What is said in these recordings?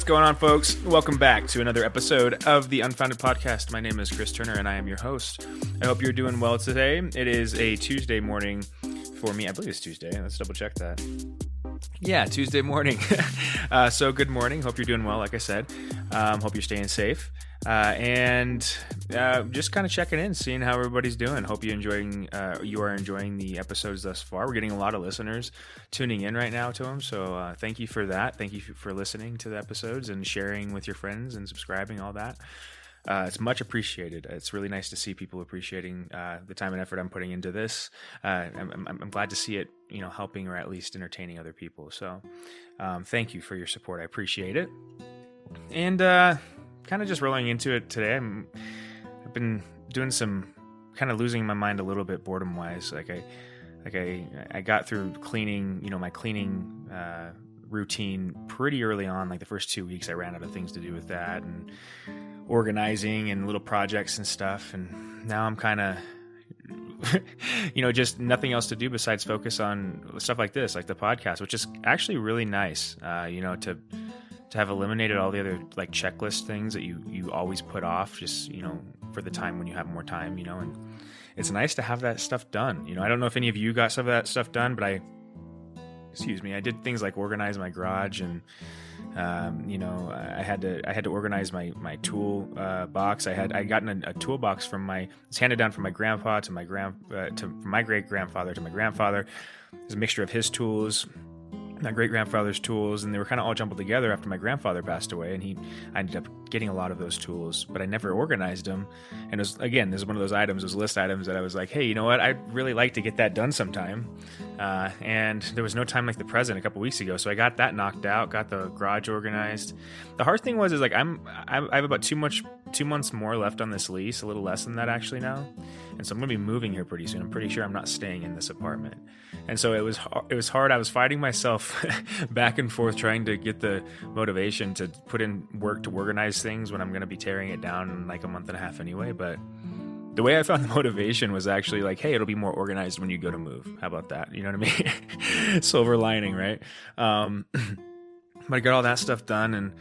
going on, folks? Welcome back to another episode of the Unfounded Podcast. My name is Chris Turner, and I am your host. I hope you're doing well today. It is a Tuesday morning for me. I believe it's Tuesday. Let's double check that. Yeah, Tuesday morning. So good morning. Hope you're doing well, like I said. Hope you're staying safe. And just kind of checking in, seeing how everybody's doing. Hope you are enjoying the episodes thus far. We're getting a lot of listeners tuning in right now to them. So thank you for that. Thank you for listening to the episodes and sharing with your friends and subscribing, all that. It's much appreciated. It's really nice to see people appreciating the time and effort I'm putting into this. I'm glad to see it, helping or at least entertaining other people. So thank you for your support. I appreciate it. And kind of just rolling into it today. I've been doing some kind of losing my mind a little bit boredom wise. I got through cleaning, my cleaning routine pretty early on. Like the first 2 weeks, I ran out of things to do with that and organizing and little projects and stuff. And now I'm kind of, just nothing else to do besides focus on stuff like this, like the podcast, which is actually really nice, to have eliminated all the other like checklist things that you always put off just, for the time when you have more time, and it's nice to have that stuff done. I don't know if any of you got some of that stuff done, but I did things like organize my garage and, I had to organize my tool box. I gotten a toolbox it's handed down from my grandpa to from my great grandfather to my grandfather. It's a mixture of his tools, my great grandfather's tools, and they were kind of all jumbled together after my grandfather passed away. And I ended up getting a lot of those tools, but I never organized them. And it was, again, this is one of those items, those list items that I was like, hey, you know what? I'd really like to get that done sometime. And there was no time like the present a couple weeks ago, so I got that knocked out, got the garage organized. The hard thing was I have about 2 months more left on this lease, a little less than that actually now. And so I'm going to be moving here pretty soon. I'm pretty sure I'm not staying in this apartment. And so it was hard. I was fighting myself back and forth trying to get the motivation to put in work to organize things when I'm going to be tearing it down in like a month and a half anyway. But the way I found the motivation was actually like, hey, it'll be more organized when you go to move. How about that? You know what I mean? Silver lining, right? But I got all that stuff done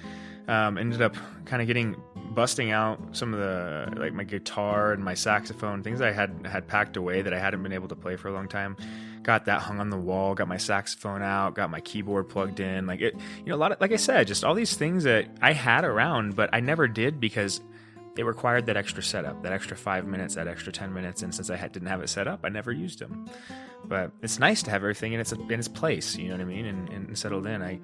and ended up kind of busting out some of the, like my guitar and my saxophone, things I had packed away that I hadn't been able to play for a long time. Got that hung on the wall, got my saxophone out, got my keyboard plugged in. Like it, a lot of, like I said, just all these things that I had around, but I never did because they required that extra setup, that extra 5 minutes, that extra 10 minutes. And since I didn't have it set up, I never used them. But it's nice to have everything in its place, you know what I mean? And settled in.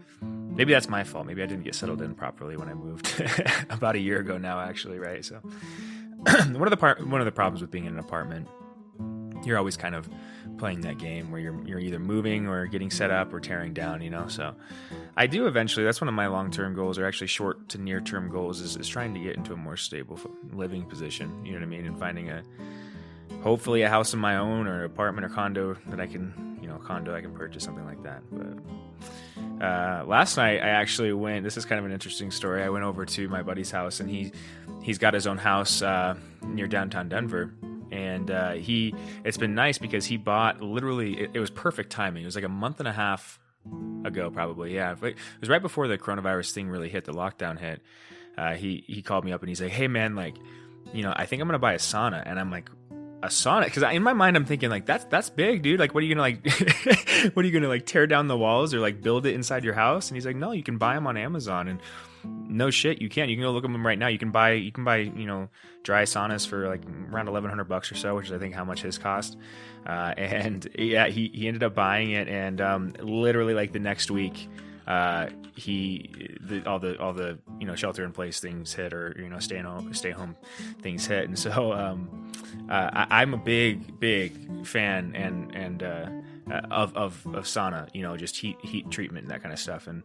Maybe that's my fault. Maybe I didn't get settled in properly when I moved about a year ago now, actually, right? So one of the problems with being in an apartment, you're always kind of playing that game where you're either moving or getting set up or tearing down, So I do eventually, that's one of my long-term goals, or actually short to near-term goals, is trying to get into a more stable living position, you know what I mean? And finding hopefully a house of my own or apartment or condo that I can, I can purchase, something like that. But last night I actually this is kind of an interesting story. I went over to my buddy's house, and he's got his own house near downtown Denver. And it's been nice because he bought literally, it was perfect timing. It was like a month and a half ago, probably. Yeah. It was right before the coronavirus thing really hit, the lockdown hit. He called me up and he's like, hey man, like, I think I'm going to buy a sauna. And I'm like, a sauna? Because in my mind, I'm thinking like, that's big, dude. Like, what are you going to like tear down the walls or like build it inside your house? And he's like, no, you can buy them on Amazon. And no shit, you can go look at them right now. You can buy dry saunas for like around $1,100 or so, which is I think how much his cost. And yeah, he ended up buying it, and literally like the next week, all the shelter in place things hit, or stay home things hit. And so I'm a big fan and of sauna, just heat treatment and that kind of stuff. And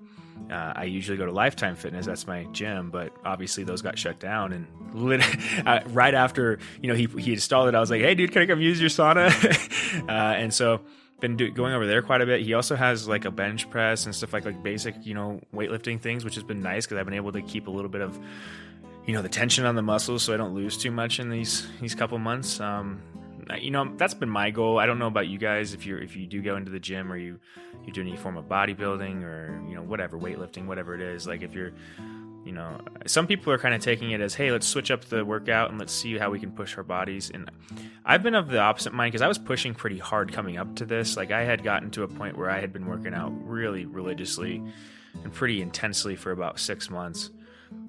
I usually go to Lifetime Fitness. That's my gym, but obviously those got shut down. And right after, he installed it, I was like, hey dude, can I come use your sauna? And so been going over there quite a bit. He also has like a bench press and stuff like basic, weightlifting things, which has been nice because I've been able to keep a little bit of, the tension on the muscles so I don't lose too much in these couple months. That's been my goal. I don't know about you guys, if you do go into the gym, or you do any form of bodybuilding or, whatever, weightlifting, whatever it is. Like if you're some people are kind of taking it as, hey, let's switch up the workout and let's see how we can push our bodies. And I've been of the opposite mind, because I was pushing pretty hard coming up to this. Like, I had gotten to a point where I had been working out really religiously and pretty intensely for about 6 months.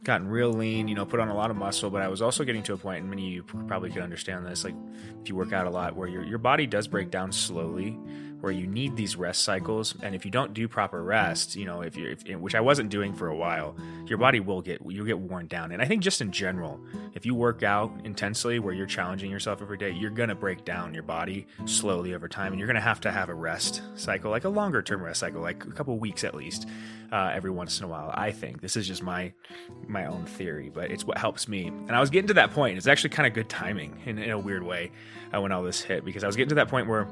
Gotten real lean, put on a lot of muscle, but I was also getting to a point, and many of you probably can understand this, like if you work out a lot, where your body does break down slowly, where you need these rest cycles. And if you don't do proper rest, which I wasn't doing for a while, your body you'll get worn down. And I think just in general, if you work out intensely where you're challenging yourself every day, you're going to break down your body slowly over time. And you're going to have a rest cycle, like a longer term rest cycle, like a couple weeks at least, every once in a while. I think this is just my own theory, but it's what helps me. And I was getting to that point. It's actually kind of good timing in a weird way when all this hit, because I was getting to that point where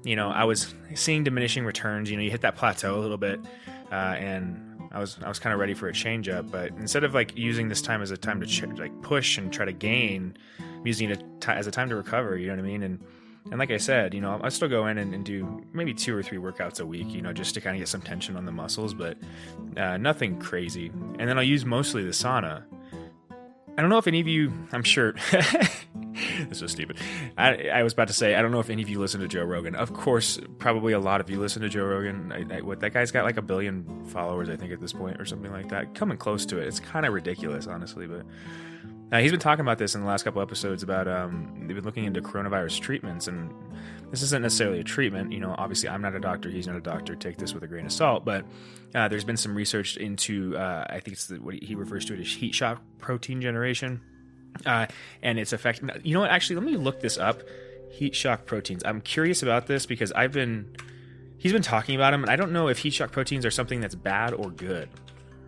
I was seeing diminishing returns. You hit that plateau a little bit, and I was kind of ready for a change up. But instead of like using this time as a time to push and try to gain, I'm using it as a time to recover. You know what I mean? And like I said, I still go in and do maybe 2 or 3 workouts a week, just to kind of get some tension on the muscles, but nothing crazy. And then I'll use mostly the sauna. I don't know if any of you, I'm sure, this is so stupid. I was about to say, I don't know if any of you listen to Joe Rogan. Of course, probably a lot of you listen to Joe Rogan. That guy's got like 1 billion followers, I think, at this point, or something like that. Coming close to it. It's kind of ridiculous, honestly, but he's been talking about this in the last couple episodes about, they've been looking into coronavirus treatments, and this isn't necessarily a treatment. Obviously I'm not a doctor, he's not a doctor, take this with a grain of salt, but there's been some research into, I think it's what he refers to it as heat shock protein generation, and its effect. You know what, actually, let me look this up, heat shock proteins. I'm curious about this because he's been talking about them, and I don't know if heat shock proteins are something that's bad or good.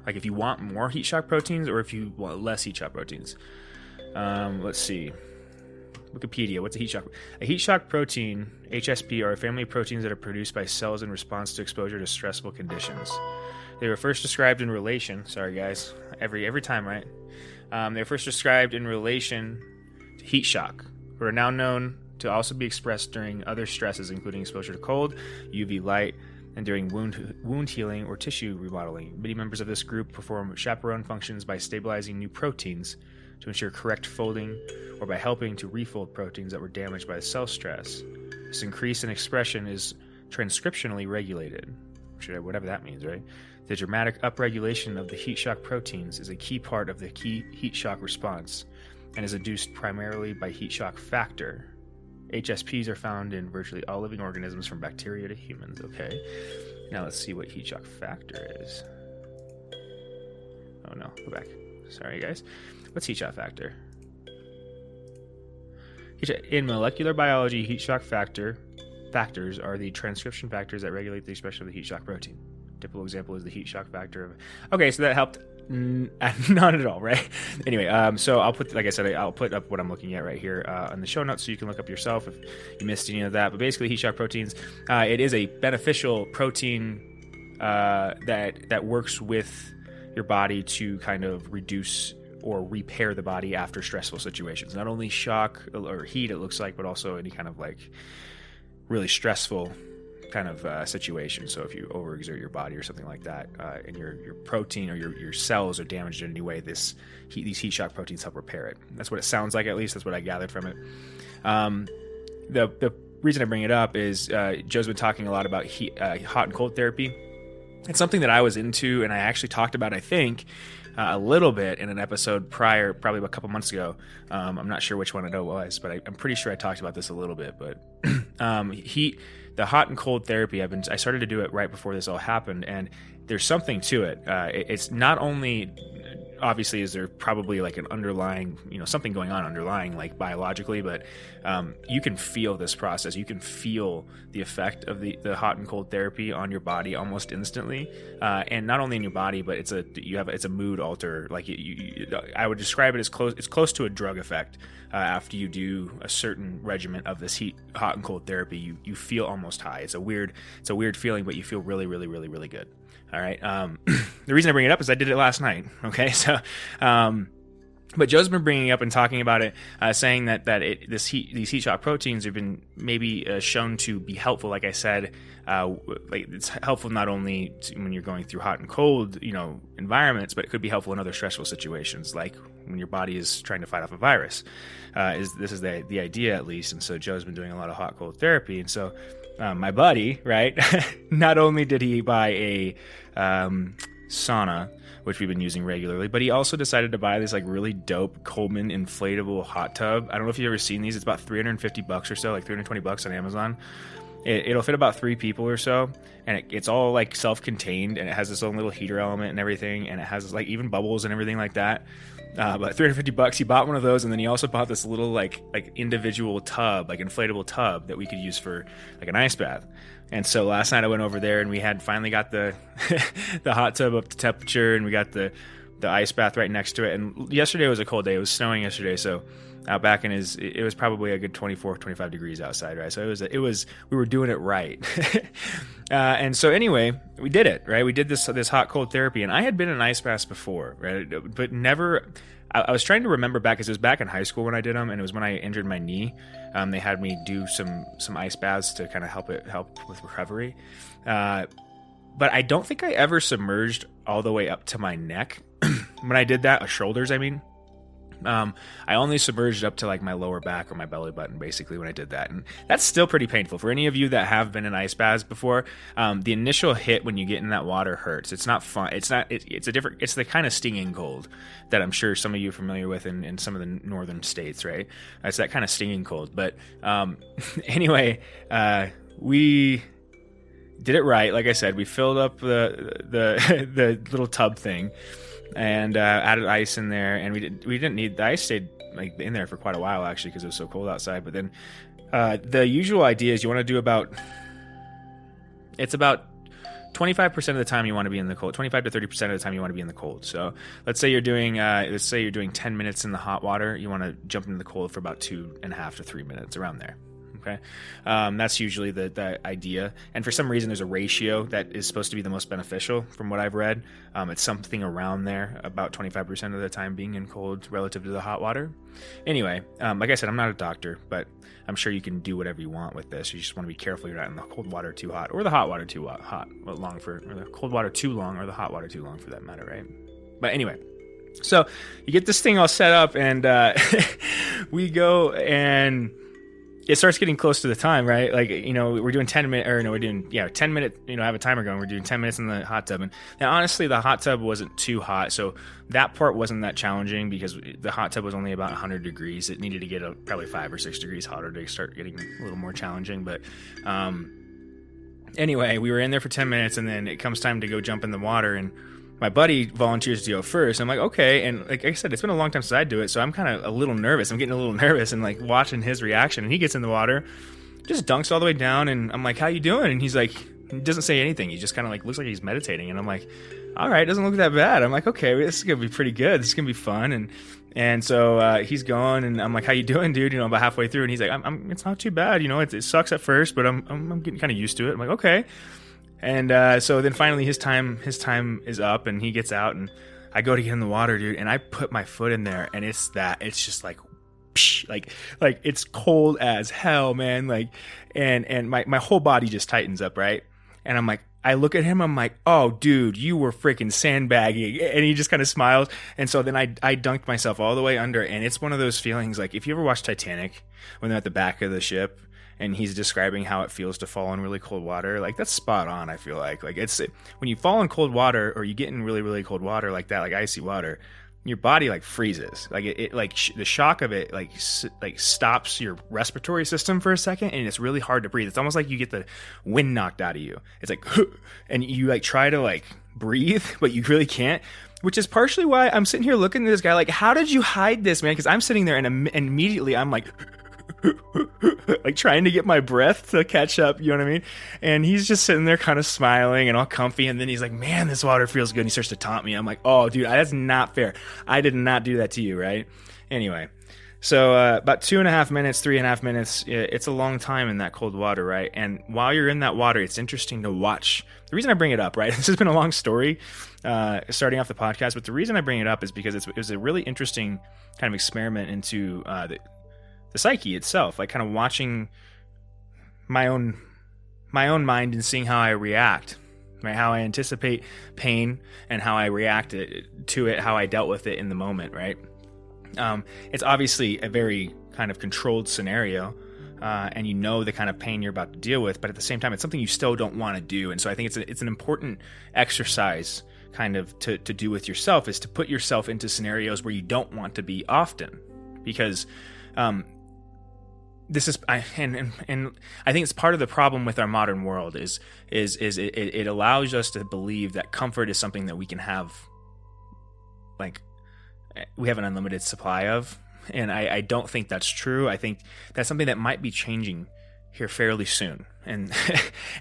Like if you want more heat shock proteins or if you want less heat shock proteins. Let's see. Wikipedia, what's a heat shock? A heat shock protein, HSP, are a family of proteins that are produced by cells in response to exposure to stressful conditions. They were first described in relation, sorry guys, every time, right? They were first described in relation to heat shock, but are now known to also be expressed during other stresses, including exposure to cold, UV light, and during wound healing or tissue remodeling. Many members of this group perform chaperone functions by stabilizing new proteins to ensure correct folding, or by helping to refold proteins that were damaged by cell stress. This increase in expression is transcriptionally regulated, whatever that means, right? The dramatic upregulation of the heat shock proteins is a key part of the key heat shock response and is induced primarily by heat shock factor. HSPs are found in virtually all living organisms, from bacteria to humans. Okay, now let's see what heat shock factor is. Oh no, go back. Sorry guys. What's heat shock factor? In molecular biology, heat shock factors are the transcription factors that regulate the expression of the heat shock protein. Typical example is the heat shock factor of... Okay, so that helped not at all, right? Anyway, so I'll put, like I said, I'll put up what I'm looking at right here on the show notes, so you can look up yourself if you missed any of that. But basically, heat shock proteins, it is a beneficial protein that works with your body to kind of reduce or repair the body after stressful situations. Not only shock or heat, it looks like, but also any kind of like really stressful kind of situation. So if you overexert your body or something like that, and your protein or your cells are damaged in any way, these heat shock proteins help repair it. That's what it sounds like, at least. That's what I gathered from it. The reason I bring it up is Joe's been talking a lot about hot and cold therapy. It's something that I was into, and I actually talked about, I think, a little bit in an episode prior, probably a couple months ago. I'm not sure which one it was, but I'm pretty sure I talked about this a little bit. But the hot and cold therapy, I started to do it right before this all happened, and there's something to it. It's not only, obviously, is there probably like an underlying, something going on underlying, like biologically, but you can feel this process. You can feel the effect of the hot and cold therapy on your body almost instantly, and not only in your body, but it's a mood alter. Like I would describe it as it's close to a drug effect. After you do a certain regimen of this hot and cold therapy, you feel almost high. It's a weird feeling, but you feel really, really, really, really good. All right. The reason I bring it up is I did it last night. Okay. So, But Joe's been bringing up and talking about it, saying that these heat shock proteins have been maybe shown to be helpful. Like I said, like it's helpful not only when you're going through hot and cold, environments, but it could be helpful in other stressful situations, like when your body is trying to fight off a virus. This is the idea, at least. And so Joe's been doing a lot of hot cold therapy, and so my buddy, right? Not only did he buy a sauna, which we've been using regularly, but he also decided to buy this like really dope Coleman inflatable hot tub. I don't know if you've ever seen these. It's about $350 or so, like $320 on Amazon. It'll fit about 3 people or so, and it's all like self-contained, and it has its own little heater element and everything, and it has like even bubbles and everything like that. But $350, he bought one of those, and then he also bought this little like individual tub, like inflatable tub that we could use for like an ice bath. And so last night I went over there, and we had finally got the the hot tub up to temperature, and we got the ice bath right next to it. And yesterday was a cold day. It was snowing yesterday, so out back it was probably a good 24, 25 degrees outside, right? So we were doing it right. And so anyway, we did it, right? We did this hot cold therapy, and I had been in ice baths before, right? But never. I was trying to remember back, because it was back in high school when I did them, and it was when I injured my knee. They had me do some ice baths to kind of help with recovery. But I don't think I ever submerged all the way up to my neck when I did that, shoulders, I mean. I only submerged up to like my lower back or my belly button, basically, when I did that, and that's still pretty painful. For any of you that have been in ice baths before, the initial hit when you get in that water hurts. It's not fun. It's the kind of stinging cold that I'm sure some of you are familiar with in some of the northern states, right? It's that kind of stinging cold. But anyway, we did it right. Like I said, we filled up the little tub thing, and added ice in there, and we didn't need the ice. Stayed like in there for quite a while, actually, because it was so cold outside. But then the usual idea is you want to do about 25% of the time you want to be in the cold, 25 to 30% of the time you want to be in the cold. So let's say you're doing 10 minutes in the hot water, you want to jump into the cold for about 2.5 to 3 minutes, around there. Okay, that's usually the idea. And for some reason, there's a ratio that is supposed to be the most beneficial from what I've read. It's something around there, about 25% of the time being in cold relative to the hot water. Anyway, like I said, I'm not a doctor, but I'm sure you can do whatever you want with this. You just want to be careful you're not in the cold water too hot, or the hot water too hot, or the cold water too long, or the hot water too long, for that matter, right? But anyway, so you get this thing all set up, and we go, and it starts getting close to the time, right? Like, we're doing 10 minute, 10 minute, I have a timer going. We're doing 10 minutes in the hot tub. And now, honestly, the hot tub wasn't too hot. So that part wasn't that challenging, because the hot tub was only about 100 degrees. It needed to get probably 5 or 6 degrees hotter to start getting a little more challenging. But anyway, we were in there for 10 minutes, and then it comes time to go jump in the water, and my buddy volunteers to go first. I'm like, okay. And like I said, it's been a long time since I do it, so I'm kind of a little nervous. I'm getting a little nervous and like watching his reaction. And he gets in the water, just dunks all the way down, and I'm like, how you doing? And he's like, he doesn't say anything. He just kind of like looks like he's meditating. And I'm like, all right, doesn't look that bad. I'm like, okay, this is gonna be pretty good. This is gonna be fun. And so he's going, and I'm like, how you doing, dude? About halfway through, and he's like, it's not too bad. It sucks at first, but I'm getting kind of used to it. I'm like, okay. And so then finally his time is up, and he gets out, and I go to get in the water, dude, and I put my foot in there, and it's just like, psh, like it's cold as hell, man. Like, and my whole body just tightens up, right? And I'm like, I look at him, I'm like, oh, dude, you were freaking sandbagging. And he just kind of smiles. And so then I dunked myself all the way under, and it's one of those feelings, like, if you ever watch Titanic, when they're at the back of the ship, and he's describing how it feels to fall in really cold water, like, that's spot on. I feel like it's when you fall in cold water, or you get in really, really cold water like that, like icy water, your body like freezes. Like it the shock of it like stops your respiratory system for a second, and it's really hard to breathe. It's almost like you get the wind knocked out of you. It's like, and you like try to like breathe, but you really can't. Which is partially why I'm sitting here looking at this guy like, how did you hide this, man? Because I'm sitting there, and immediately I'm like, like trying to get my breath to catch up, you know what I mean? And he's just sitting there kind of smiling and all comfy, and then he's like, man, this water feels good, and he starts to taunt me. I'm like, oh, dude, that's not fair. I did not do that to you, right? Anyway, So about 2.5 minutes, 3.5 minutes, it's a long time in that cold water, right? And while you're in that water, it's interesting to watch. The reason I bring it up, right? This has been a long story starting off the podcast, but the reason I bring it up is because it was a really interesting kind of experiment into the psyche itself, like kind of watching my own mind and seeing how I react, right? How I anticipate pain and how I react to it, how I dealt with it in the moment, right? It's obviously a very kind of controlled scenario, and you know the kind of pain you're about to deal with, but at the same time, it's something you still don't want to do. And so I think it's an important exercise kind of to do with yourself, is to put yourself into scenarios where you don't want to be often, because this is, and I think it's part of the problem with our modern world is it allows us to believe that comfort is something that we can have, like, we have an unlimited supply of. And I don't think that's true. I think that's something that might be changing here fairly soon. And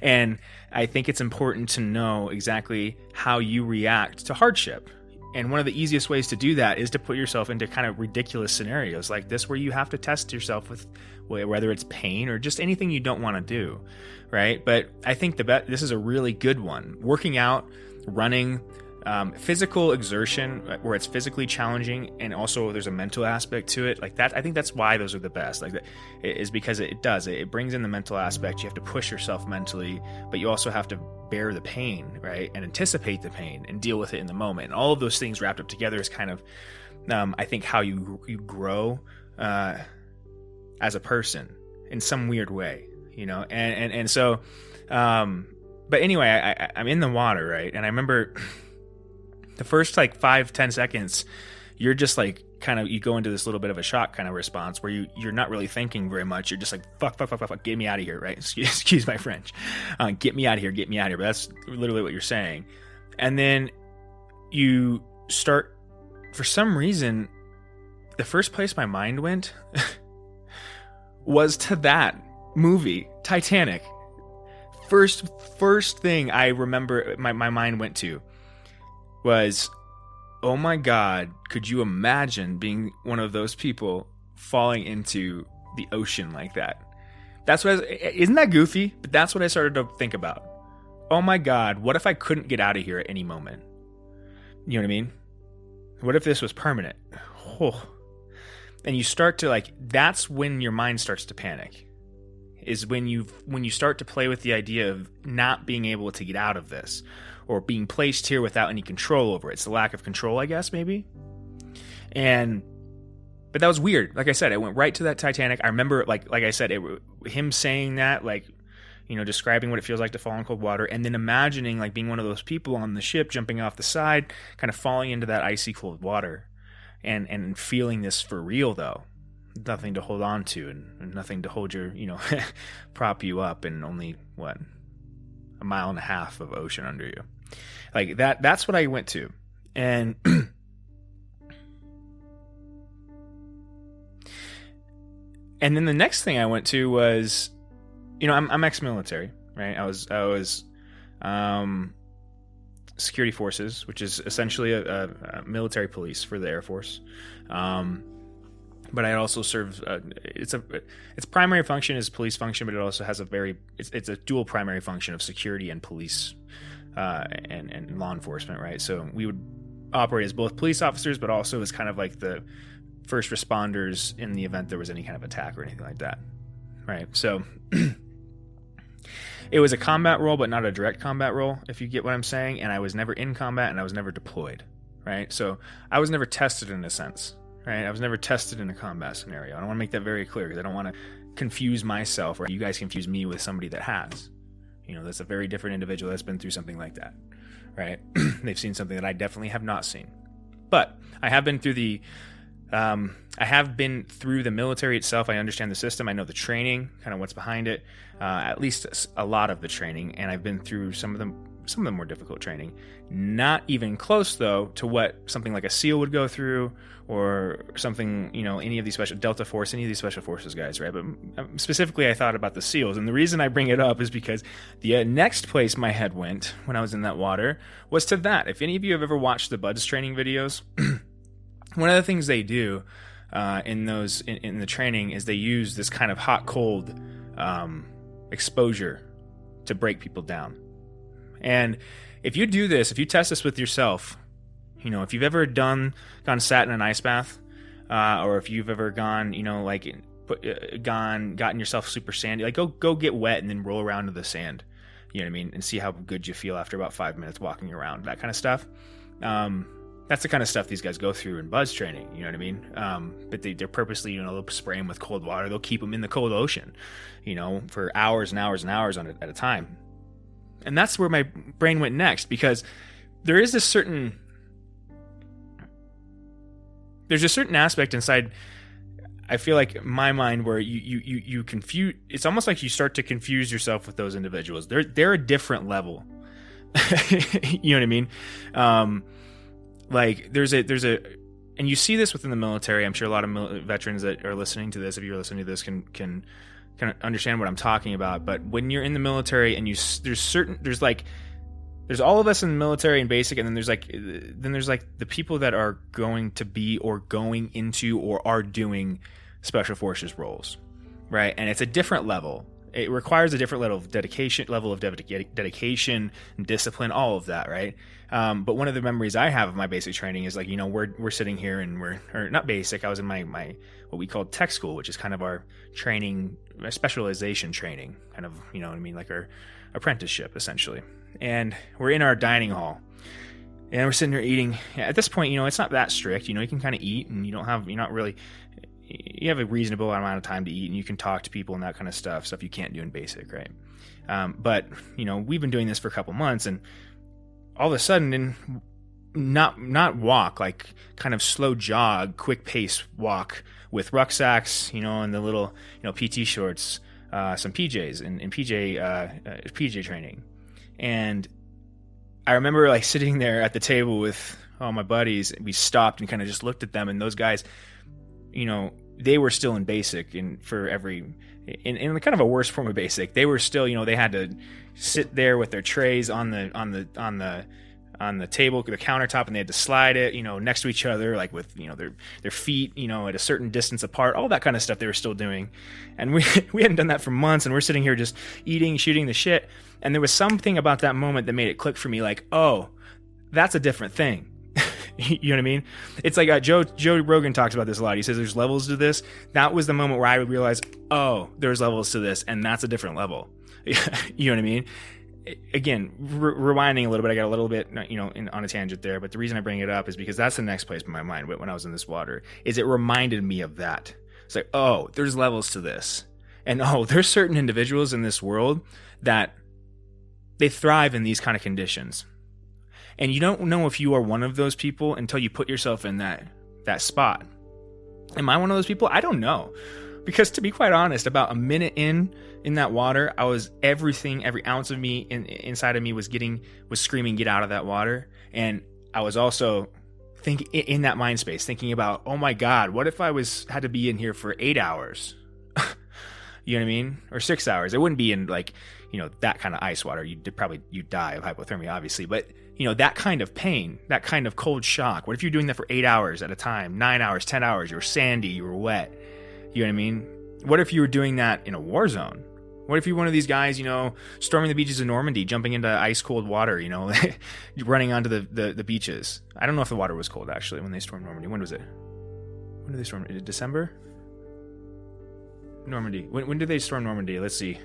and I think it's important to know exactly how you react to hardship. And one of the easiest ways to do that is to put yourself into kind of ridiculous scenarios like this, where you have to test yourself with whether it's pain or just anything you don't want to do, right? But I think this is a really good one. Working out, running, physical exertion where it's physically challenging, and also there's a mental aspect to it, like that. I think that's why those are the best. Like that is because it brings in the mental aspect. You have to push yourself mentally, but you also have to bear the pain, right? And anticipate the pain and deal with it in the moment. And all of those things wrapped up together is kind of, I think, how you grow as a person in some weird way, you know. And so, but anyway, I'm in the water, right? And I remember the first like 5-10 seconds, you're just like kind of, you go into this little bit of a shock kind of response where you're not really thinking very much. You're just like, fuck, get me out of here, right? Excuse my French. Get me out of here. But that's literally what you're saying. And then you start, for some reason, the first place my mind went was to that movie, Titanic. First thing I remember my mind went to was, oh my God, could you imagine being one of those people falling into the ocean like that? That's what isn't that goofy? But that's what I started to think about. Oh my God, what if I couldn't get out of here at any moment? You know what I mean? What if this was permanent? Oh. And you start to that's when your mind starts to panic. Is when you start to play with the idea of not being able to get out of this, or being placed here without any control over it. It's the lack of control, I guess, maybe. But that was weird. Like I said, it went right to that Titanic. I remember, like I said, him saying that, describing what it feels like to fall in cold water, and then imagining being one of those people on the ship, jumping off the side, kind of falling into that icy cold water, and feeling this for real, though. Nothing to hold on to, and nothing to hold your, prop you up, and only, 1.5 miles of ocean under you. Like that's what I went to. And and then the next thing I went to was, I'm ex-military, right? I was security forces, which is essentially a military police for the Air Force. But I also serve. Its primary function is police function, but it also has it's a dual primary function of security and police, and law enforcement, right? So we would operate as both police officers, but also as kind of like the first responders in the event there was any kind of attack or anything like that, right? So it was a combat role, but not a direct combat role, if you get what I'm saying. And I was never in combat, and I was never deployed, right? So I was never tested in a sense. Right, I was never tested in a combat scenario. I want to make that very clear, because I don't want to confuse myself, or you guys confuse me with somebody that has. That's a very different individual that's been through something like that, right? They've seen something that I definitely have not seen. But I have been through the military itself. I understand the system. I know the training, kind of what's behind it, at least a lot of the training, and I've been through some of the more difficult training. Not even close, though, to what something like a SEAL would go through, or something, any of these Delta Force, any of these special forces guys, right? But specifically, I thought about the SEALs. And the reason I bring it up is because the next place my head went when I was in that water was to that. If any of you have ever watched the BUD/S training videos, one of the things they do in the training is they use this kind of hot cold exposure to break people down. And if you do this, if you test this with yourself, if you've ever sat in an ice bath, or if you've ever gone, gotten yourself super sandy, like go get wet and then roll around in the sand, you know what I mean, and see how good you feel after about 5 minutes walking around, that kind of stuff. That's the kind of stuff these guys go through in buzz training, you know what I mean? But they're purposely, they'll spray them with cold water. They'll keep them in the cold ocean, for hours and hours and hours at a time. And that's where my brain went next, because there's a certain aspect inside, I feel like, my mind, where you confuse. It's almost like you start to confuse yourself with those individuals. They're a different level. You know what I mean? Like there's a, and you see this within the military. I'm sure a lot of veterans that are listening to this, if you're listening to this, can understand what I'm talking about. But when you're in the military and there's all of us in the military and basic, and then there's the people that are going to be, or going into, or are doing special forces roles, right? And it's a different level. It requires a different level of dedication and discipline, all of that, right? But one of the memories I have of my basic training is we're sitting here and or not basic. I was in my what we called tech school, which is kind of our training, specialization training, kind of, like our apprenticeship essentially. And we're in our dining hall, and we're sitting here eating. At this point, it's not that strict. You can kind of eat, and you have a reasonable amount of time to eat, and you can talk to people and that kind of stuff you can't do in basic, right? But we've been doing this for a couple months, and all of a sudden, not walk, like kind of slow jog, quick pace walk with rucksacks, and the little PT shorts, some PJs and PJ training. And I remember sitting there at the table with all my buddies, and we stopped and kind of just looked at them, and those guys, they were still in basic, and in kind of a worse form of basic, they were still, they had to sit there with their trays on the table, the countertop, and they had to slide it, next to each other, like with, their feet, at a certain distance apart, all that kind of stuff they were still doing. And we hadn't done that for months, and we're sitting here just eating, shooting the shit. And there was something about that moment that made it click for me, like, oh, that's a different thing. You know what I mean? It's like Joe Rogan talks about this a lot. He says there's levels to this. That was the moment where I would realize, oh, there's levels to this, and that's a different level. You know what I mean? Again, rewinding a little bit, I got a little bit, on a tangent there. But the reason I bring it up is because that's the next place in my mind when I was in this water. Is it reminded me of that? It's like, oh, there's levels to this, and oh, there's certain individuals in this world that they thrive in these kind of conditions. And you don't know if you are one of those people until you put yourself in that spot. Am I one of those people? I don't know. Because to be quite honest, about a minute in that water, I was every ounce of me inside of me was screaming, get out of that water. And I was also thinking in that mind space, thinking about, oh my God, what if I had to be in here for 8 hours? You know what I mean? Or 6 hours. It wouldn't be in that kind of ice water. You'd die of hypothermia, obviously. But that kind of pain, that kind of cold shock. What if you're doing that for 8 hours at a time, 9 hours, 10 hours? You were sandy, you were wet. You know what I mean? What if you were doing that in a war zone? What if you're one of these guys, storming the beaches of Normandy, jumping into ice cold water, running onto the beaches? I don't know if the water was cold actually when they stormed Normandy. When was it? When did they storm? Is it December? Normandy. When did they storm Normandy? Let's see.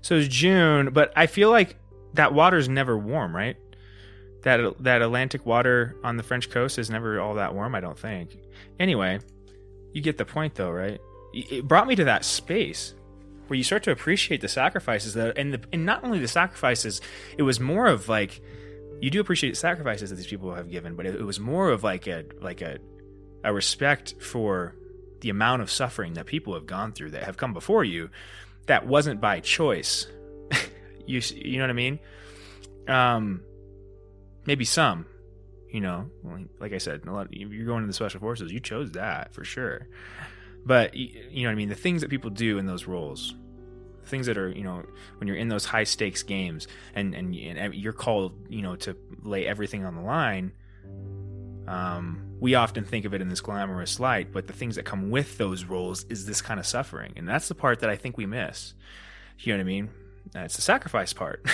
So it's June, but I feel like that water's never warm, right? That Atlantic water on the French coast is never all that warm, I don't think. Anyway, you get the point though, right? It brought me to that space where you start to appreciate the sacrifices and not only the sacrifices, it was more of like, you do appreciate the sacrifices that these people have given, but it was more of like a respect for the amount of suffering that people have gone through that have come before you that wasn't by choice. You know what I mean? Maybe some, like I said, you're going to the special forces, you chose that for sure. But you know what I mean? The things that people do in those roles, things that are, when you're in those high stakes games and you're called, to lay everything on the line. We often think of it in this glamorous light, but the things that come with those roles is this kind of suffering. And that's the part that I think we miss. You know what I mean? It's the sacrifice part.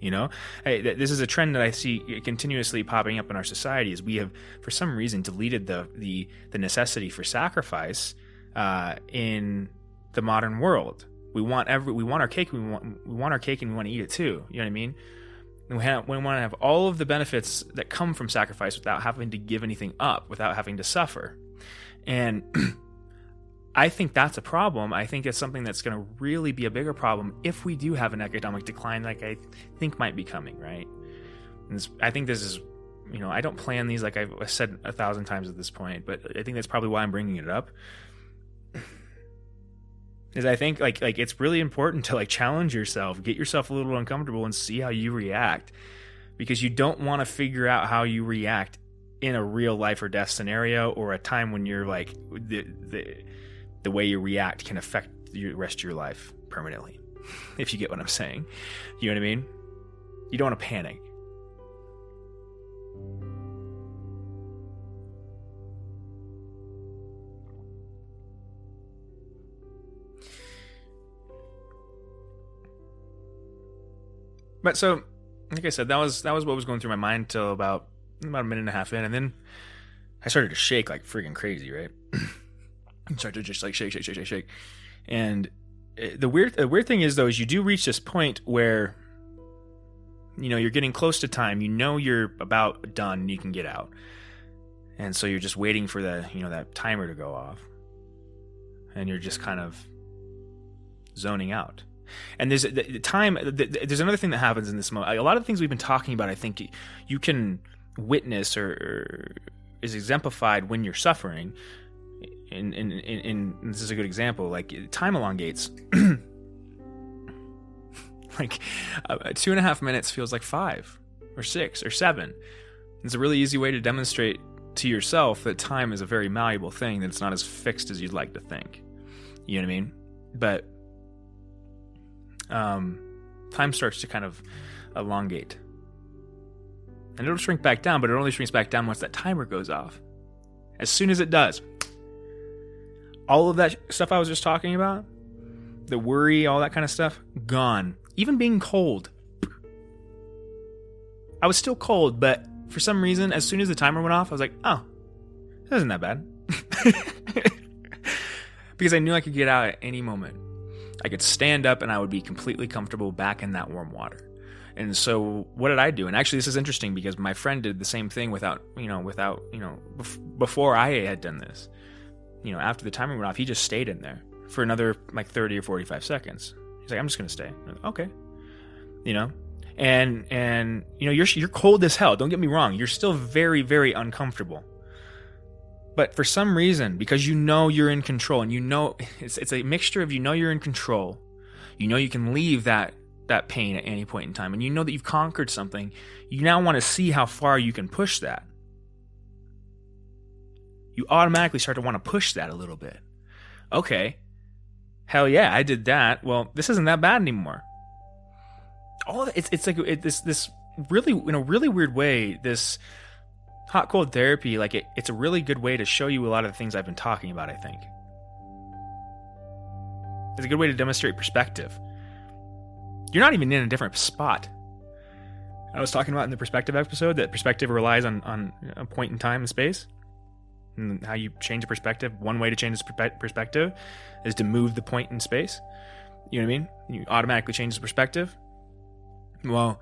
This is a trend that I see continuously popping up in our society, is we have, for some reason, deleted the necessity for sacrifice in the modern world. We want our cake. We want our cake, and we want to eat it too. You know what I mean? And we want to have all of the benefits that come from sacrifice without having to give anything up, without having to suffer. And I think that's a problem. I think it's something that's going to really be a bigger problem if we do have an economic decline, like I think might be coming, right? And I think this is, I don't plan these, like I've said 1,000 times at this point, but I think that's probably why I'm bringing it up. Is I think like it's really important to challenge yourself, get yourself a little uncomfortable, and see how you react, because you don't want to figure out how you react in a real life or death scenario, or a time when you're the way you react can affect the rest of your life permanently. If you get what I'm saying, you know what I mean? You don't want to panic. But so, like I said, that was what was going through my mind till about a minute and a half in, and then I started to shake like freaking crazy, right? Started to just shake. And the weird thing is, though, is you do reach this point where, you're getting close to time. You're about done, and you can get out. And so you're just waiting for that timer to go off. And you're just kind of zoning out. And there's the time. There's another thing that happens in this moment. A lot of the things we've been talking about, I think you can witness or is exemplified when you're suffering. And this is a good example. Like, time elongates. Like 2.5 minutes feels like 5 or 6 or 7. It's a really easy way to demonstrate to yourself that time is a very malleable thing, that it's not as fixed as you'd like to think. You know what I mean? But time starts to kind of elongate, and it'll shrink back down, but it only shrinks back down once that timer goes off. As soon as it does, all of that stuff I was just talking about, the worry, all that kind of stuff, gone. Even being cold. I was still cold, but for some reason, as soon as the timer went off, I was like, oh, that isn't that bad. Because I knew I could get out at any moment. I could stand up and I would be completely comfortable back in that warm water. And so what did I do? And actually, this is interesting because my friend did the same thing before I had done this. After the timer went off, he just stayed in there for another 30 or 45 seconds. He's like, I'm just going to stay. Like, okay. And you're cold as hell. Don't get me wrong. You're still very, very uncomfortable. But for some reason, because you're in control, and it's a mixture of you're in control, you can leave that pain at any point in time, and that you've conquered something, you now want to see how far you can push that. You automatically start to want to push that a little bit. Okay, hell yeah, I did that. Well, this isn't that bad anymore. It's like this really, in a really weird way, this hot cold therapy, it's a really good way to show you a lot of the things I've been talking about, I think. It's a good way to demonstrate perspective. You're not even in a different spot. I was talking about in the perspective episode that perspective relies on a point in time and space. And how you change a perspective, one way to change this perspective is to move the point in space. You know what I mean? You automatically change the perspective. Well,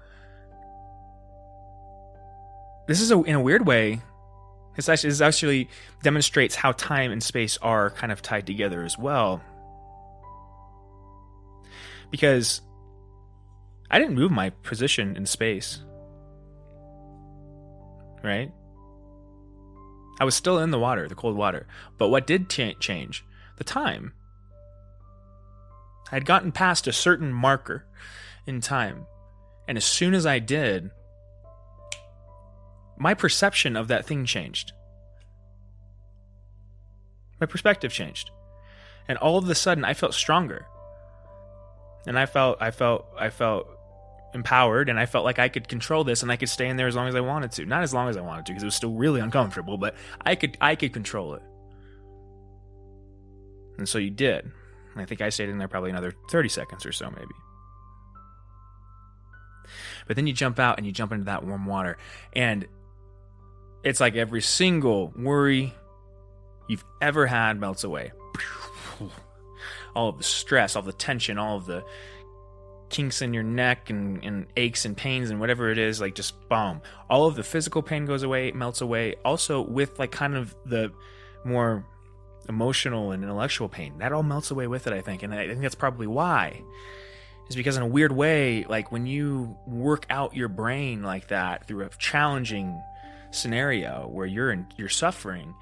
this is in a weird way, this actually demonstrates how time and space are kind of tied together as well. Because I didn't move my position in space. Right? I was still in the water, the cold water. But what did change? The time. I had gotten past a certain marker in time. And as soon as I did, my perception of that thing changed. My perspective changed. And all of a sudden, I felt stronger. And I felt empowered, and I felt like I could control this, and I could stay in there as long as I wanted to. Not as long as I wanted to, because it was still really uncomfortable, but I could control it. And so you did. And I think I stayed in there probably another 30 seconds or so, maybe. But then you jump out and you jump into that warm water, and it's like every single worry you've ever had melts away. All of the stress, all the tension, all of the kinks in your neck and aches and pains and whatever it is, like just boom. All of the physical pain goes away, melts away. Also with like kind of the more emotional and intellectual pain, that all melts away with it, I think. And I think that's probably why. Is because in a weird way, like when you work out your brain like that through a challenging scenario where you're suffering,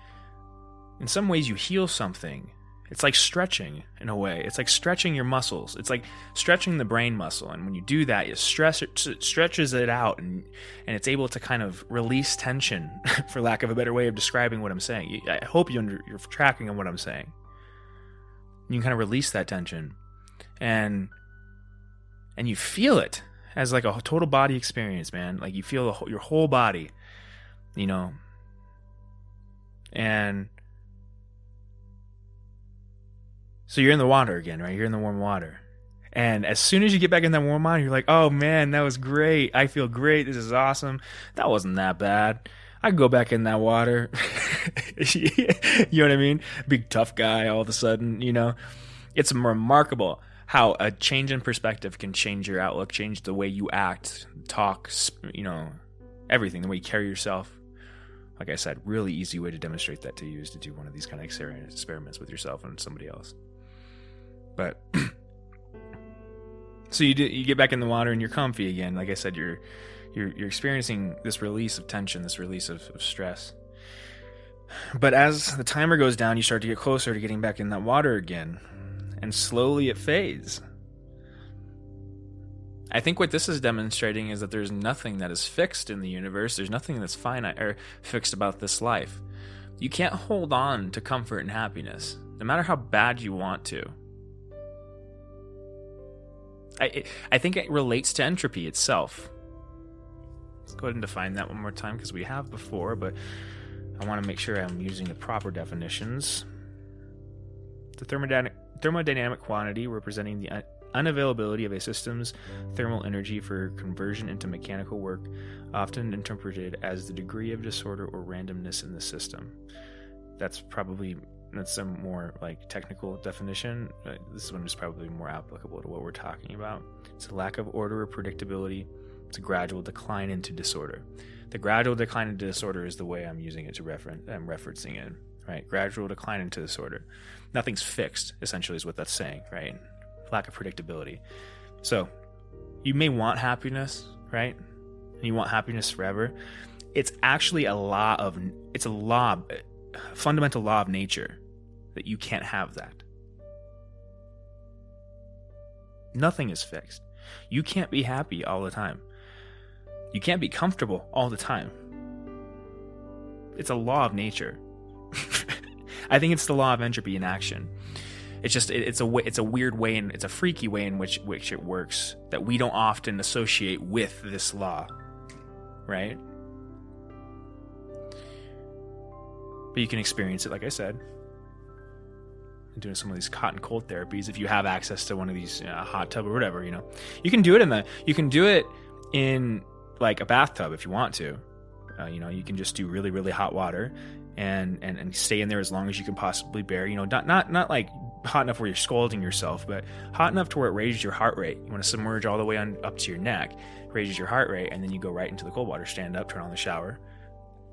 in some ways you heal something. It's like stretching in a way. It's like stretching your muscles. It's like stretching the brain muscle. And when you do that, it stretches it out, and it's able to kind of release tension, for lack of a better way of describing what I'm saying. I hope you're tracking on what I'm saying. You can kind of release that tension, and you feel it as like a total body experience, man. Like you feel your whole body, you know. And so you're in the water again, right? You're in the warm water. And as soon as you get back in that warm water, you're like, oh man, that was great. I feel great. This is awesome. That wasn't that bad. I can go back in that water. You know what I mean? Big tough guy all of a sudden, you know. It's remarkable how a change in perspective can change your outlook, change the way you act, talk, you know, everything, the way you carry yourself. Like I said, really easy way to demonstrate that to you is to do one of these kind of experiments with yourself and somebody else. But so you get back in the water and you're comfy again. Like I said, you're experiencing this release of tension, this release of stress. But as the timer goes down, you start to get closer to getting back in that water again, and slowly it fades. I think what this is demonstrating is that there's nothing that is fixed in the universe. There's nothing that's finite or fixed about this life. You can't hold on to comfort and happiness, no matter how bad you want to. I think it relates to entropy itself. Let's go ahead and define that one more time, because we have before, but I want to make sure I'm using the proper definitions. The thermodynamic quantity representing the unavailability of a system's thermal energy for conversion into mechanical work, often interpreted as the degree of disorder or randomness in the system. That's a more like technical definition. This one is probably more applicable to what we're talking about. It's a lack of order or predictability. It's a gradual decline into disorder. The gradual decline into disorder is the way I'm using it I'm referencing it, right? Gradual decline into disorder. Nothing's fixed, essentially, is what that's saying, right? Lack of predictability. So you may want happiness, right? And you want happiness forever. It's actually a fundamental law of nature that you can't have that. Nothing is fixed. You can't be happy all the time. You can't be comfortable all the time. It's a law of nature. I think it's the law of entropy in action. It's just it's a weird way, and it's a freaky way in which it works that we don't often associate with this law, right? But you can experience it, like I said, doing some of these hot and cold therapies. If you have access to one of these hot tub or whatever, you know, you can do it in like a bathtub if you want to. You know, you can just do really, really hot water and stay in there as long as you can possibly bear. You know, not like hot enough where you're scalding yourself, but hot enough to where it raises your heart rate. You want to submerge all the way up to your neck, raises your heart rate, and then you go right into the cold water. Stand up, turn on the shower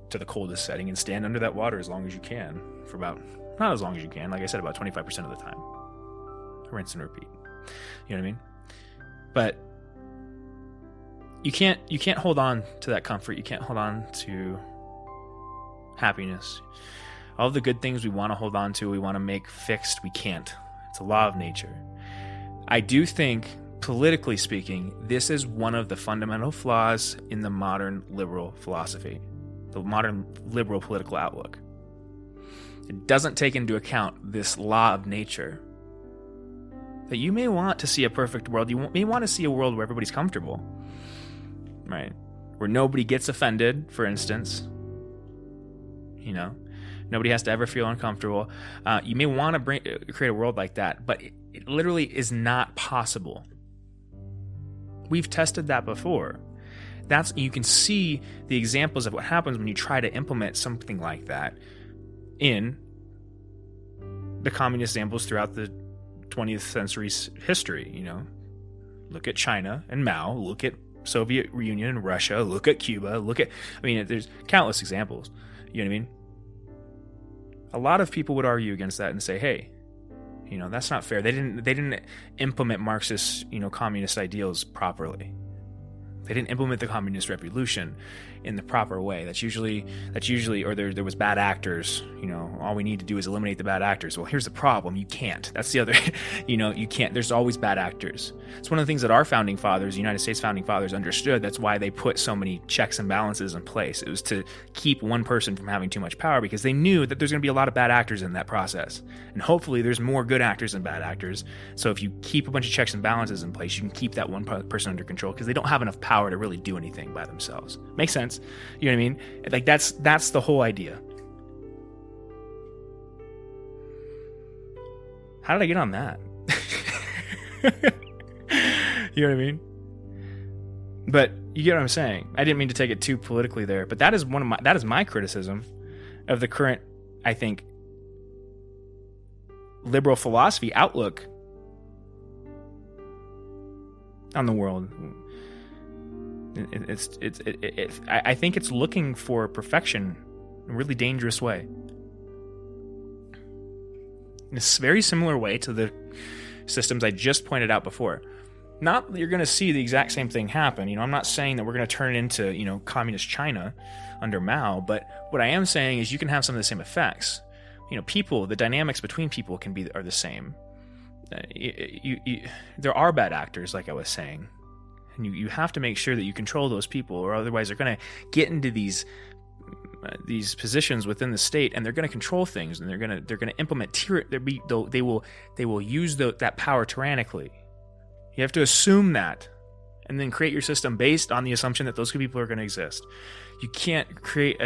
to the coldest setting, and stand under that water as long as you can for about, not as long as you can, like I said, about 25% of the time. Rinse and repeat. You know what I mean? But you can't hold on to that comfort. You can't hold on to happiness. All the good things we want to hold on to, we want to make fixed, we can't. It's a law of nature. I do think, politically speaking, this is one of the fundamental flaws in the modern liberal philosophy, the modern liberal political outlook. It doesn't take into account this law of nature that you may want to see a perfect world. You may want to see a world where everybody's comfortable, right? Where nobody gets offended, for instance. You know, nobody has to ever feel uncomfortable. You may want to create a world like that, but it literally is not possible. We've tested that before. You can see the examples of what happens when you try to implement something like that in the communist examples throughout the 20th century's history. You know, look at China and Mao, look at Soviet Union and Russia, look at Cuba, there's countless examples. You know what I mean? A lot of people would argue against that and say, hey, you know, that's not fair. They didn't implement Marxist, you know, communist ideals properly. They didn't implement the communist revolution in the proper way. That's usually, or there was bad actors. You know, all we need to do is eliminate the bad actors. Well, here's the problem: you can't. That's the other. You know, you can't. There's always bad actors. It's one of the things that our founding fathers, the United States founding fathers, understood. That's why they put so many checks and balances in place. It was to keep one person from having too much power, because they knew that there's going to be a lot of bad actors in that process, and hopefully there's more good actors than bad actors. So if you keep a bunch of checks and balances in place, you can keep that one person under control, because they don't have enough power to really do anything by themselves. Makes sense? You know what I mean? Like that's the whole idea. How did I get on that? You know what I mean? But you get what I'm saying. I didn't mean to take it too politically there, but that is my criticism of the current, I think, liberal philosophy outlook on the world. I think it's looking for perfection in a really dangerous way. In a very similar way to the systems I just pointed out before. Not that you're going to see the exact same thing happen. You know, I'm not saying that we're going to turn into, you know, communist China under Mao, but what I am saying is you can have some of the same effects. You know, the dynamics between people are the same. There are bad actors, like I was saying. And you have to make sure that you control those people, or otherwise they're going to get into these positions within the state, and they're going to control things, and they're going to implement they will use that power tyrannically. You have to assume that, and then create your system based on the assumption that those people are going to exist. You can't create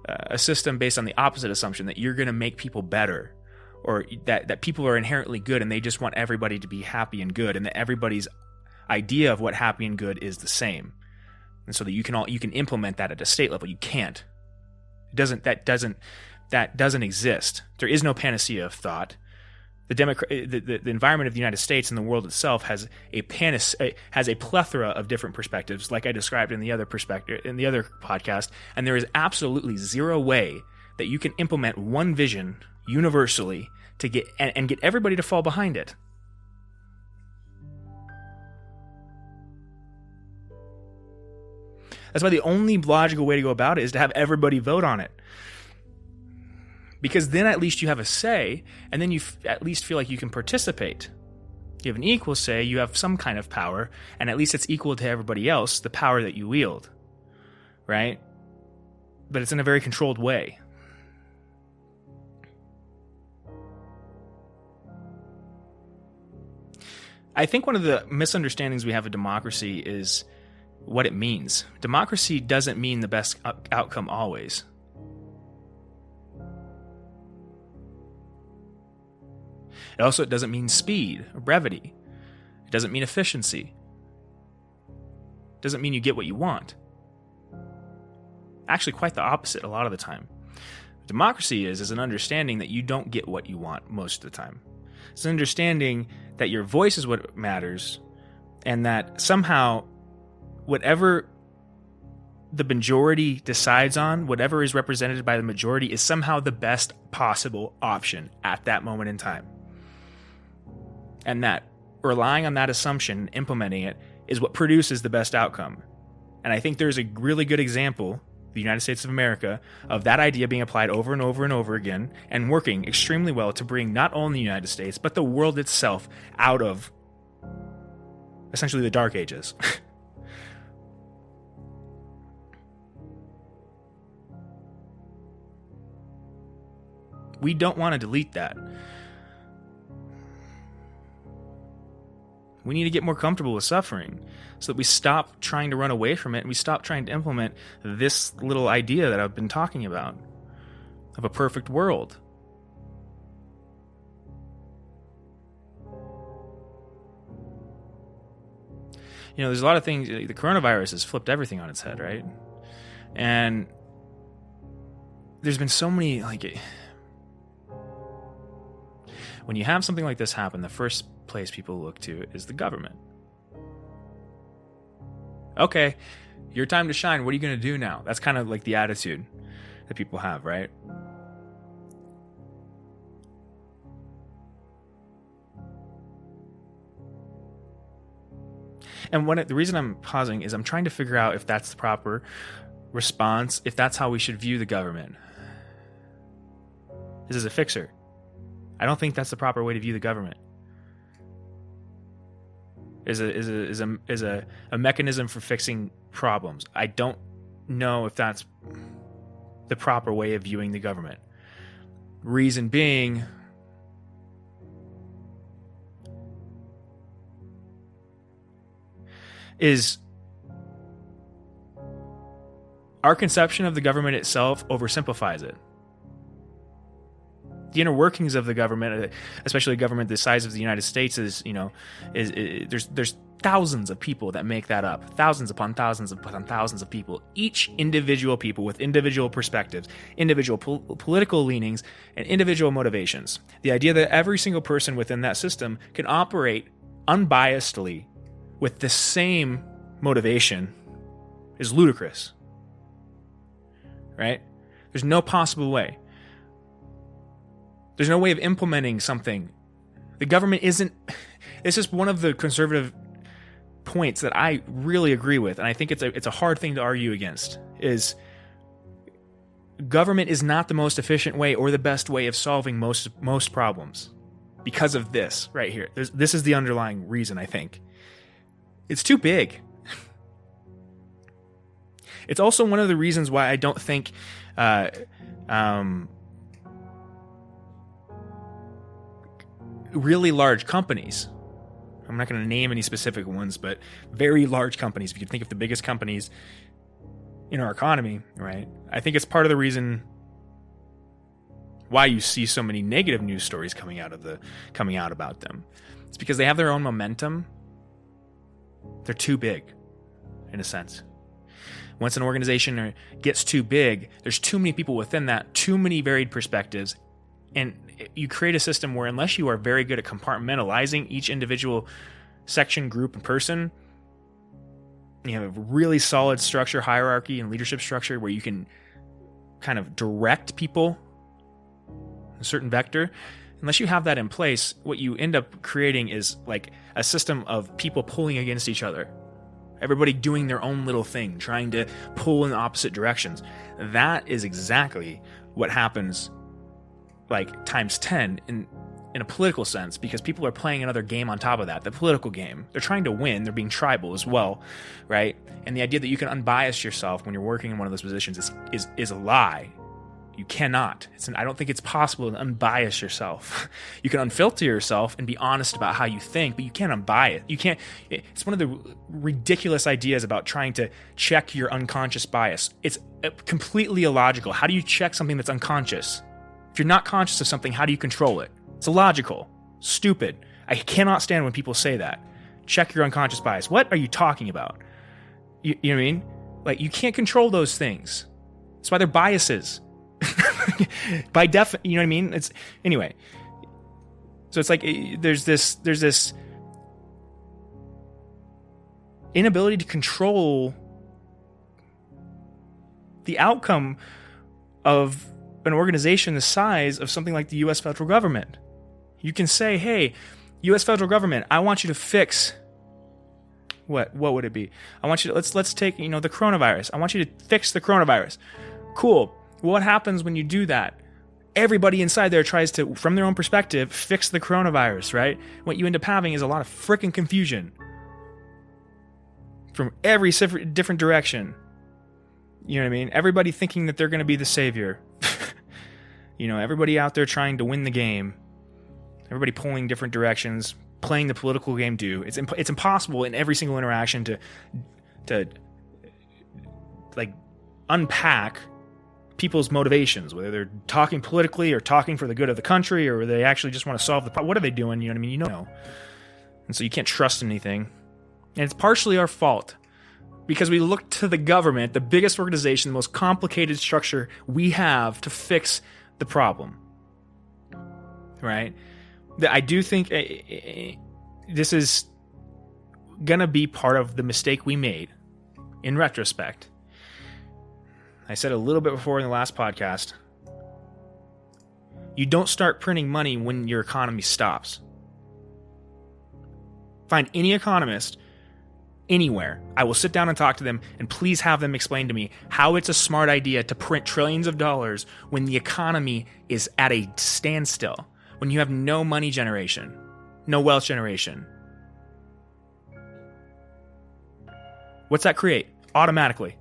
a system based on the opposite assumption, that you're going to make people better, or that people are inherently good and they just want everybody to be happy and good, and that everybody's idea of what happy and good is the same, and so that you can implement that at a state level. You can't. That doesn't exist. There is no panacea of thought. The environment of the United States and the world itself has a plethora of different perspectives, like I described in the other podcast, and there is absolutely zero way that you can implement one vision universally to get everybody to fall behind it. That's why the only logical way to go about it is to have everybody vote on it. Because then at least you have a say, and then you at least feel like you can participate. You have an equal say, you have some kind of power, and at least it's equal to everybody else, the power that you wield. Right? But it's in a very controlled way. I think one of the misunderstandings we have of democracy is what it means. Democracy doesn't mean the best outcome always. It also doesn't mean speed or brevity. It doesn't mean efficiency. It doesn't mean you get what you want. Actually, quite the opposite a lot of the time. Democracy is an understanding that you don't get what you want most of the time. It's an understanding that your voice is what matters, and that somehow whatever the majority decides on, whatever is represented by the majority, is somehow the best possible option at that moment in time. And that relying on that assumption and implementing it is what produces the best outcome. And I think there's a really good example, the United States of America, of that idea being applied over and over and over again and working extremely well to bring not only the United States, but the world itself out of essentially the Dark Ages. We don't want to delete that. We need to get more comfortable with suffering so that we stop trying to run away from it and we stop trying to implement this little idea that I've been talking about of a perfect world. You know, there's a lot of things. The coronavirus has flipped everything on its head, right? And there's been so many, like, when you have something like this happen, the first place people look to is the government. Okay, your time to shine. What are you going to do now? That's kind of like the attitude that people have, right? And the reason I'm pausing is I'm trying to figure out if that's the proper response, if that's how we should view the government. This is a fixer. I don't think that's the proper way to view the government. Is a mechanism for fixing problems. I don't know if that's the proper way of viewing the government. Reason being, is our conception of the government itself oversimplifies it. The inner workings of the government, especially a government the size of the United States, is there's thousands of people that make that up. Thousands upon thousands upon thousands of people. Each individual people with individual perspectives, individual political leanings, and individual motivations. The idea that every single person within that system can operate unbiasedly with the same motivation is ludicrous. Right? There's no possible way. There's no way of implementing something. The government isn't... This is one of the conservative points that I really agree with, and I think it's a hard thing to argue against, is government is not the most efficient way or the best way of solving most problems because of this right here. This is the underlying reason, I think. It's too big. It's also one of the reasons why I don't think really large companies, I'm not going to name any specific ones, but very large companies, if you can think of the biggest companies in our economy, right? I think it's part of the reason why you see so many negative news stories coming out about them. It's because they have their own momentum. They're too big, in a sense. Once an organization gets too big, there's too many people within that, too many varied perspectives, and you create a system where unless you are very good at compartmentalizing each individual section, group, and person, you have a really solid structure, hierarchy, and leadership structure where you can kind of direct people in a certain vector. Unless you have that in place, what you end up creating is like a system of people pulling against each other. Everybody doing their own little thing, trying to pull in opposite directions. That is exactly what happens, like times 10 in a political sense, because people are playing another game on top of that, the political game. They're trying to win. They're being tribal as well, right? And the idea that you can unbias yourself when you're working in one of those positions is a lie. You cannot. I don't think it's possible to unbias yourself. You can unfilter yourself and be honest about how you think, but you can't unbias. You can't. It's one of the ridiculous ideas about trying to check your unconscious bias. It's completely illogical. How do you check something that's unconscious? If you're not conscious of something, how do you control it? It's illogical. Stupid. I cannot stand when people say that. Check your unconscious bias. What are you talking about? You know what I mean? Like, you can't control those things. That's why they're biases. By you know what I mean? It's anyway. So it's like there's this inability to control the outcome of an organization the size of something like the U.S. federal government. You can say, "Hey, U.S. federal government, I want you to fix." What would it be? I want you to let's take the coronavirus. I want you to fix the coronavirus. Cool. What happens when you do that? Everybody inside there tries to, from their own perspective, fix the coronavirus, right? What you end up having is a lot of freaking confusion from every different direction. You know what I mean? Everybody thinking that they're going to be the savior. Everybody out there trying to win the game. Everybody pulling different directions, playing the political game do. It's impossible in every single interaction to like unpack people's motivations, whether they're talking politically or talking for the good of the country, or they actually just want to solve the problem. What are they doing? You know what I mean? You don't know. And so you can't trust anything. And it's partially our fault because we look to the government, the biggest organization, the most complicated structure we have to fix the problem. Right? I do think this is going to be part of the mistake we made in retrospect. I said a little bit before in the last podcast, you don't start printing money when your economy stops. Find any economist anywhere. I will sit down and talk to them, and please have them explain to me how it's a smart idea to print trillions of dollars when the economy is at a standstill, when you have no money generation, no wealth generation. What's that create? Automatically,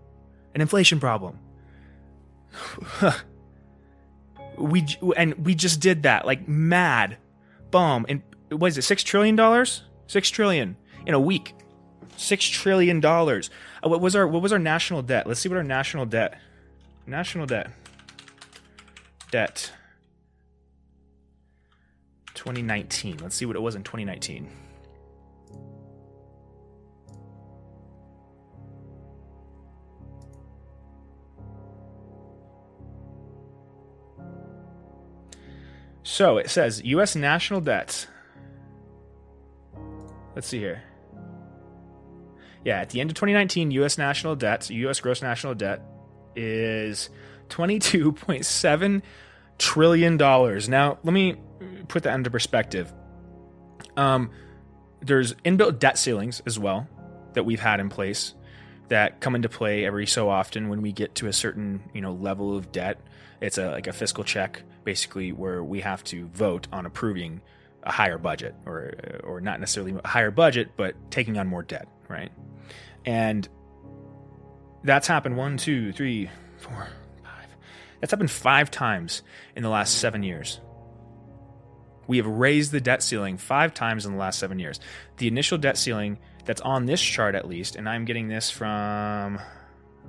an inflation problem. we just did that like mad. Boom. And what is it? $6 trillion? $6 trillion in a week. $6 trillion. What was our national debt? Let's see what our national debt 2019. Let's see what it was in 2019. So it says U.S. national debt. Let's see here. Yeah, at the end of 2019, U.S. national debt, U.S. gross national debt is $22.7 trillion. Now, let me put that into perspective. There's inbuilt debt ceilings as well that we've had in place that come into play every so often when we get to a certain, level of debt. It's like a fiscal check, basically, where we have to vote on approving a higher budget, or not necessarily a higher budget, but taking on more debt, right? And that's happened 1, 2, 3, 4, 5. That's happened 5 times in the last 7 years. We have raised the debt ceiling 5 times in the last 7 years. The initial debt ceiling that's on this chart, at least, and I'm getting this from,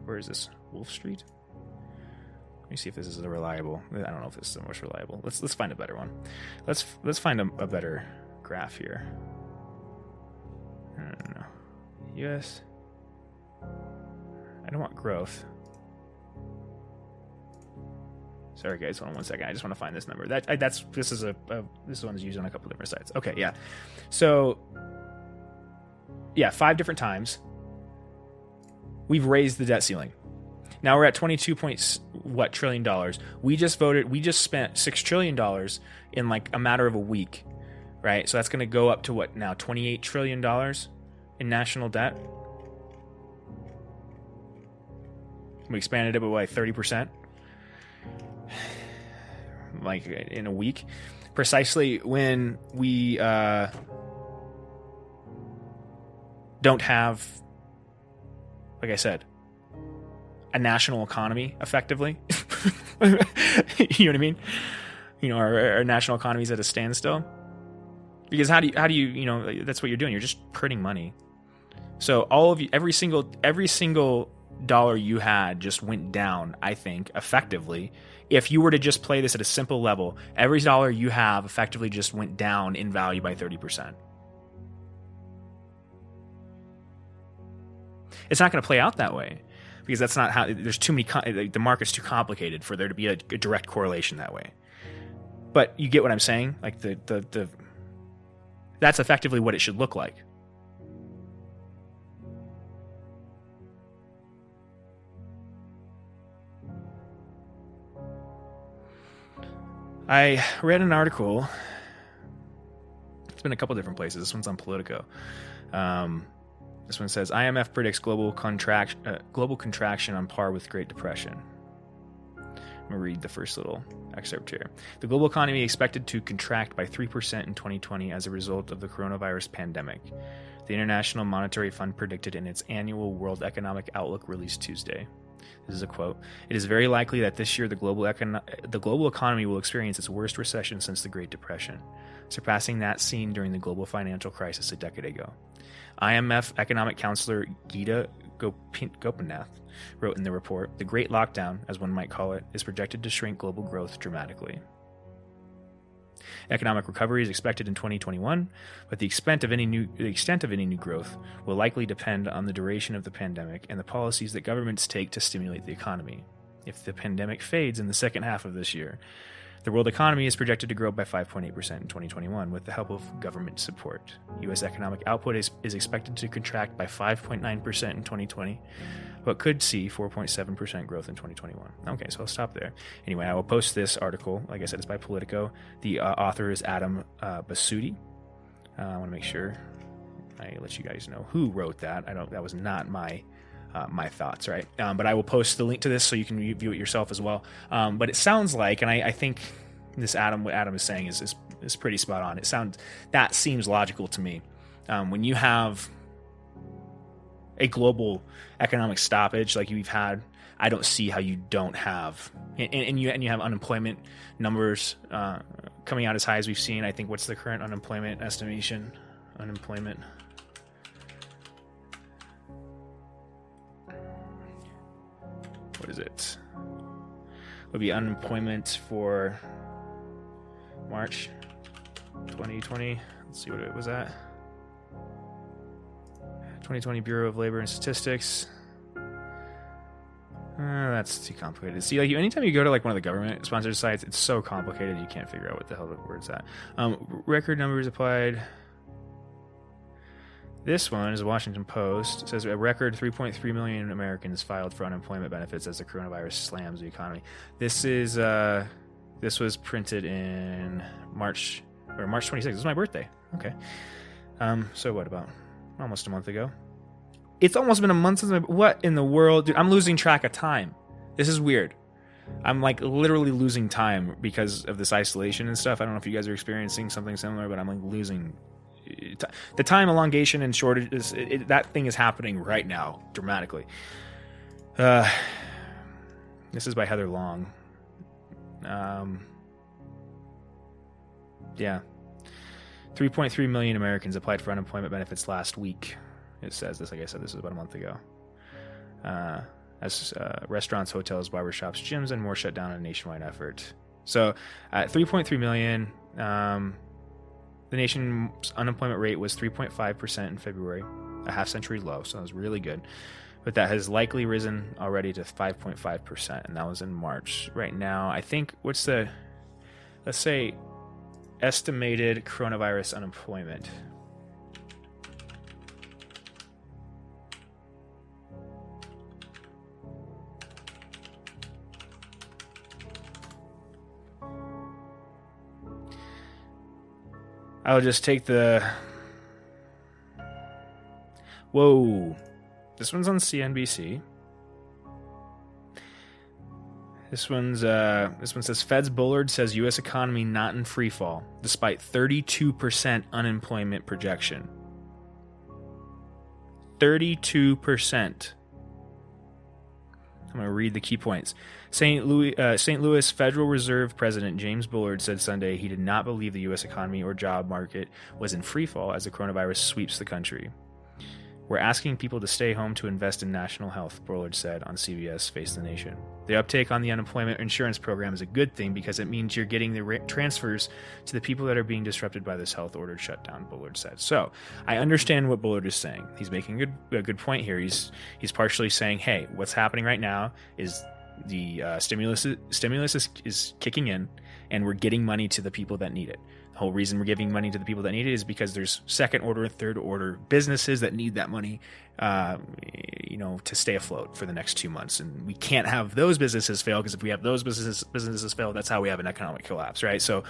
where is this? Wolf Street? Let me see if this is reliable. I don't know if this is the most reliable. Let's find a better one. Let's find a better graph here. No. US. I don't want growth. Sorry guys, hold on 1 second. I just want to find this number. This one's used on a couple different sites. Okay, yeah. So yeah, 5 different times we've raised the debt ceiling. Now we're at $22 trillion. We just spent $6 trillion in like a matter of a week, right? So that's going to go up to what now? $28 trillion in national debt. We expanded it by like 30%, like in a week, precisely when we don't have, like I said, a national economy effectively. You know what I mean? Our national economy is at a standstill. Because how do you that's what you're doing. You're just printing money. So all of you, every single dollar you had just went down, I think, effectively. If you were to just play this at a simple level, every dollar you have effectively just went down in value by 30%. It's not going to play out that way. Because that's not how. There's too many. The market's too complicated for there to be a direct correlation that way. But you get what I'm saying. Like the that's effectively what it should look like. I read an article. It's been a couple different places. This one's on Politico. This one says, IMF predicts global contraction on par with Great Depression. I'm going to read the first little excerpt here. The global economy expected to contract by 3% in 2020 as a result of the coronavirus pandemic. the International Monetary Fund predicted in its annual World Economic Outlook released Tuesday. This is a quote. It is very likely that this year the global economy will experience its worst recession since the Great Depression, surpassing that seen during the global financial crisis a decade ago. IMF economic counselor Geeta Gopinath wrote in the report, the Great Lockdown, as one might call it, is projected to shrink global growth dramatically. Economic recovery is expected in 2021, but the extent of any new growth will likely depend on the duration of the pandemic and the policies that governments take to stimulate the economy. If the pandemic fades in the second half of this year, the world economy is projected to grow by 5.8% in 2021 with the help of government support. U.S. economic output is expected to contract by 5.9% in 2020, but could see 4.7% growth in 2021. Okay, so I'll stop there. Anyway, I will post this article. Like I said, it's by Politico. The author is Adam Basudi. I want to make sure I let you guys know who wrote that. That was not my thoughts, right? But I will post the link to this so you can view it yourself as well. But it sounds like, and I think what Adam is saying is pretty spot on. That seems logical to me. When you have a global economic stoppage like we've had, I don't see how you don't have, and you have unemployment numbers coming out as high as we've seen. I think what's the current unemployment estimation? What is it? Would be unemployment for March 2020. Let's see what it was at. 2020 Bureau of Labor and Statistics. That's too complicated. See, like anytime you go to like one of the government sponsored sites, it's so complicated you can't figure out what the hell the word's at. Record numbers applied. This one is a Washington Post. It says a record 3.3 million Americans filed for unemployment benefits as the coronavirus slams the economy. This was printed in March 26th. This is my birthday. Okay. So what, about almost a month ago? It's almost been a month since what in the world? Dude, I'm losing track of time. This is weird. I'm like literally losing time because of this isolation and stuff. I don't know if you guys are experiencing something similar, but I'm like losing the time elongation and shortage. That thing is happening right now dramatically. This is by Heather Long. Yeah. 3.3 million Americans applied for unemployment benefits last week. It says this, like I said, this was about a month ago. As restaurants, hotels, barbershops, gyms, and more shut down in a nationwide effort. So, 3.3 million. The nation's unemployment rate was 3.5% in February, a half-century low, so that was really good. But that has likely risen already to 5.5%, and that was in March. Right now, I think, let's say, estimated coronavirus unemployment. I'll just take whoa. This one's on CNBC. This one says Fed's Bullard says U.S. economy not in free fall despite 32% unemployment projection. 32%. I'm going to read the key points. St. Louis Federal Reserve President James Bullard said Sunday he did not believe the U.S. economy or job market was in free fall as the coronavirus sweeps the country. We're asking people to stay home to invest in national health, Bullard said on CBS Face the Nation. The uptake on the unemployment insurance program is a good thing because it means you're getting the transfers to the people that are being disrupted by this health-ordered shutdown, Bullard said. So I understand what Bullard is saying. He's making a good point here. He's partially saying, hey, what's happening right now is the stimulus is kicking in, and we're getting money to the people that need it. The whole reason we're giving money to the people that need it is because there's second order, third order businesses that need that money, to stay afloat for the next 2 months. And we can't have those businesses fail, because if we have those businesses fail, that's how we have an economic collapse, right? So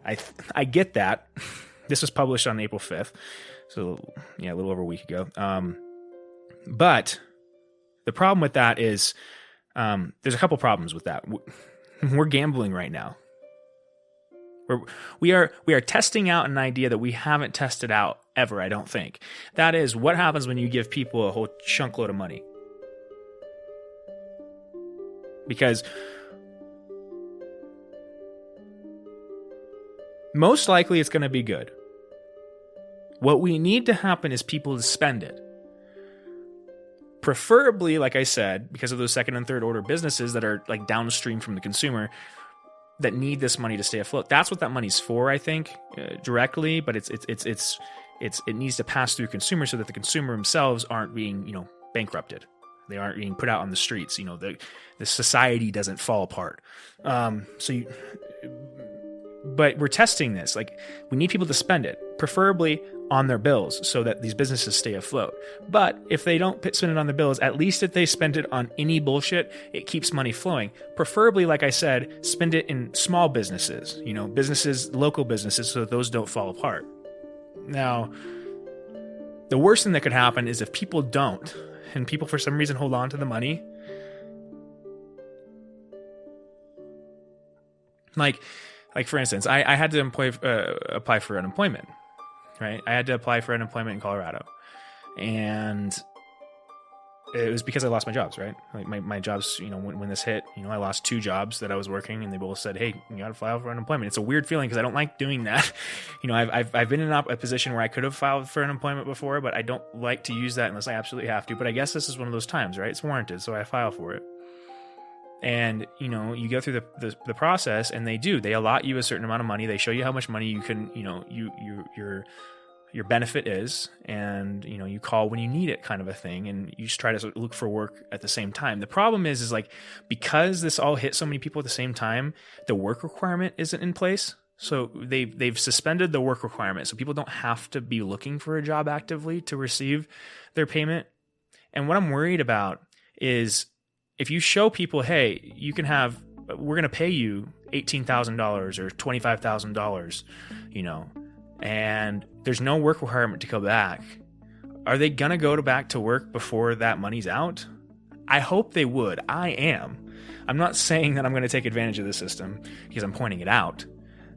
I get that. This was published on April 5th. So yeah, a little over a week ago. But the problem with that is there's a couple problems with that. We're gambling right now. We are testing out an idea that we haven't tested out ever, I don't think. That is, what happens when you give people a whole chunk load of money? Because most likely it's going to be good. What we need to happen is people to spend it. Preferably, like I said, because of those second and third order businesses that are like downstream from the consumer that need this money to stay afloat. That's what that money's for, I think, directly. But it needs to pass through consumers so that the consumer themselves aren't being, bankrupted. They aren't being put out on the streets. The society doesn't fall apart. But we're testing this. Like, we need people to spend it, preferably on their bills, so that these businesses stay afloat. But if they don't spend it on their bills, at least if they spend it on any bullshit, it keeps money flowing. Preferably, like I said, spend it in small businesses, local businesses, so that those don't fall apart. Now, the worst thing that could happen is if people don't, and people for some reason hold on to the money. Like for instance, I had to apply for unemployment, right? I had to apply for unemployment in Colorado, and it was because I lost my jobs, right? Like my jobs, when this hit, I lost 2 jobs that I was working, and they both said, "Hey, you got to file for unemployment." It's a weird feeling because I don't like doing that. I've been in a position where I could have filed for unemployment before, but I don't like to use that unless I absolutely have to. But I guess this is one of those times, right? It's warranted, so I file for it. And, you go through the process, and they allot you a certain amount of money. They show you how much money you can, your benefit is, and, you call when you need it, kind of a thing. And you just try to look for work at the same time. The problem is like, because this all hit so many people at the same time, the work requirement isn't in place. So they've suspended the work requirement. So people don't have to be looking for a job actively to receive their payment. And what I'm worried about is, if you show people, hey, we're going to pay you $18,000 or $25,000, and there's no work requirement to go back, are they going to go back to work before that money's out? I hope they would. I am. I'm not saying that I'm going to take advantage of the system because I'm pointing it out,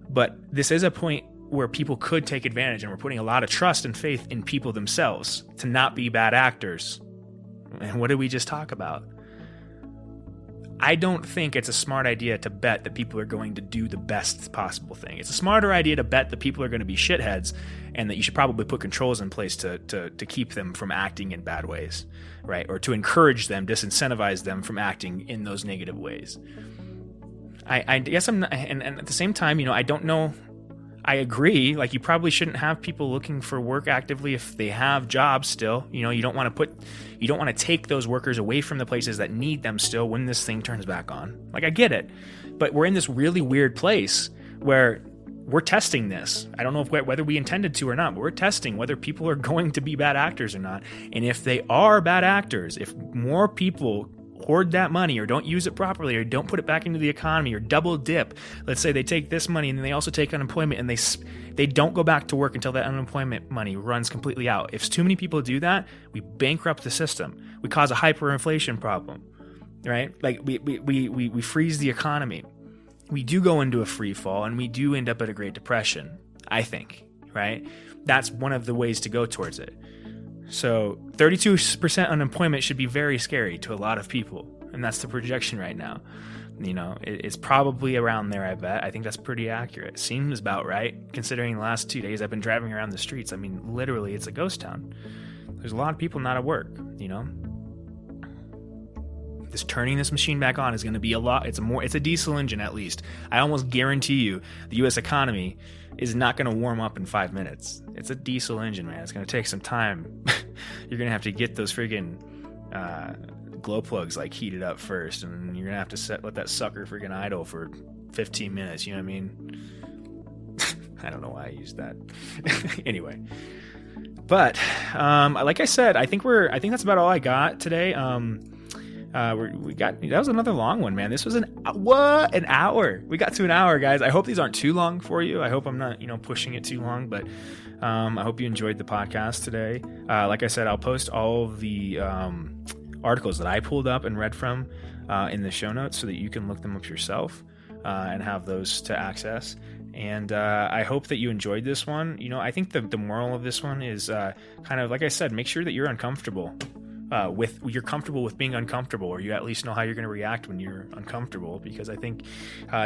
but this is a point where people could take advantage, and we're putting a lot of trust and faith in people themselves to not be bad actors. And what did we just talk about? I don't think it's a smart idea to bet that people are going to do the best possible thing. It's a smarter idea to bet that people are going to be shitheads, and that you should probably put controls in place to keep them from acting in bad ways, right? Or to encourage them, disincentivize them from acting in those negative ways. I guess I'm not, and at the same time, I don't know. I agree. Like, you probably shouldn't have people looking for work actively if they have jobs still. You don't want to take those workers away from the places that need them still when this thing turns back on. Like, I get it, but we're in this really weird place where we're testing this. I don't know whether we intended to or not, but we're testing whether people are going to be bad actors or not. And if they are bad actors, if more people hoard that money or don't use it properly or don't put it back into the economy or double dip. Let's say they take this money and then they also take unemployment, and they don't go back to work until that unemployment money runs completely out. If too many people do that, we bankrupt the system. We cause a hyperinflation problem, right? Like we freeze the economy. We do go into a free fall, and we do end up at a Great Depression, I think, right? That's one of the ways to go towards it. So 32% unemployment should be very scary to a lot of people. And that's the projection right now. It's probably around there, I bet. I think that's pretty accurate. Seems about right, considering the last 2 days I've been driving around the streets. I mean, literally, it's a ghost town. There's a lot of people not at work, This turning this machine back on is going to be a lot. It's a diesel engine, at least. I almost guarantee you the U.S. economy is not going to warm up in 5 minutes. It's a diesel engine, man. It's going to take some time. You're going to have to get those friggin' glow plugs heated up first, and you're going to have to let that sucker friggin' idle for 15 minutes. You know what I mean? I don't know why I used that. Anyway. But like I said, I think that's about all I got today. That was another long one, man. This was an hour. We got to an hour, guys. I hope these aren't too long for you. I hope I'm not, pushing it too long, but I hope you enjoyed the podcast today. Like I said, I'll post all of the articles that I pulled up and read from in the show notes so that you can look them up yourself and have those to access. And I hope that you enjoyed this one. You know, I think the moral of this one is kind of, like I said, make sure that you're uncomfortable. You're comfortable with being uncomfortable, or you at least know how you're going to react when you're uncomfortable, because I think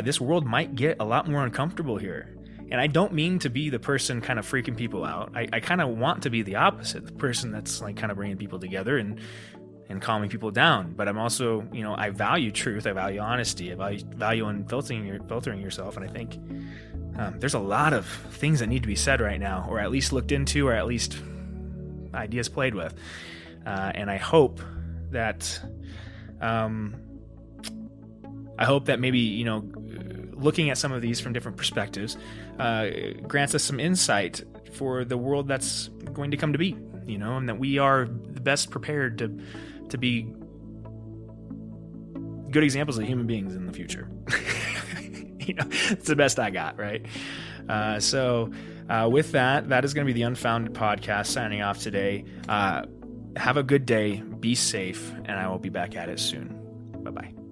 this world might get a lot more uncomfortable here. And I don't mean to be the person kind of freaking people out. I kind of want to be the opposite, the person that's like kind of bringing people together and calming people down. But I'm also, you know, I value truth, I value honesty, I value filtering yourself. And I think there's a lot of things that need to be said right now, or at least looked into, or at least ideas played with. And I hope that maybe, you know, looking at some of these from different perspectives grants us some insight for the world that's going to come to be, you know, and that we are the best prepared to be good examples of human beings in the future. You know, it's the best I got, right? So with that is going to be the Unfounded Podcast signing off today. Have a good day, be safe, and I will be back at it soon. Bye-bye.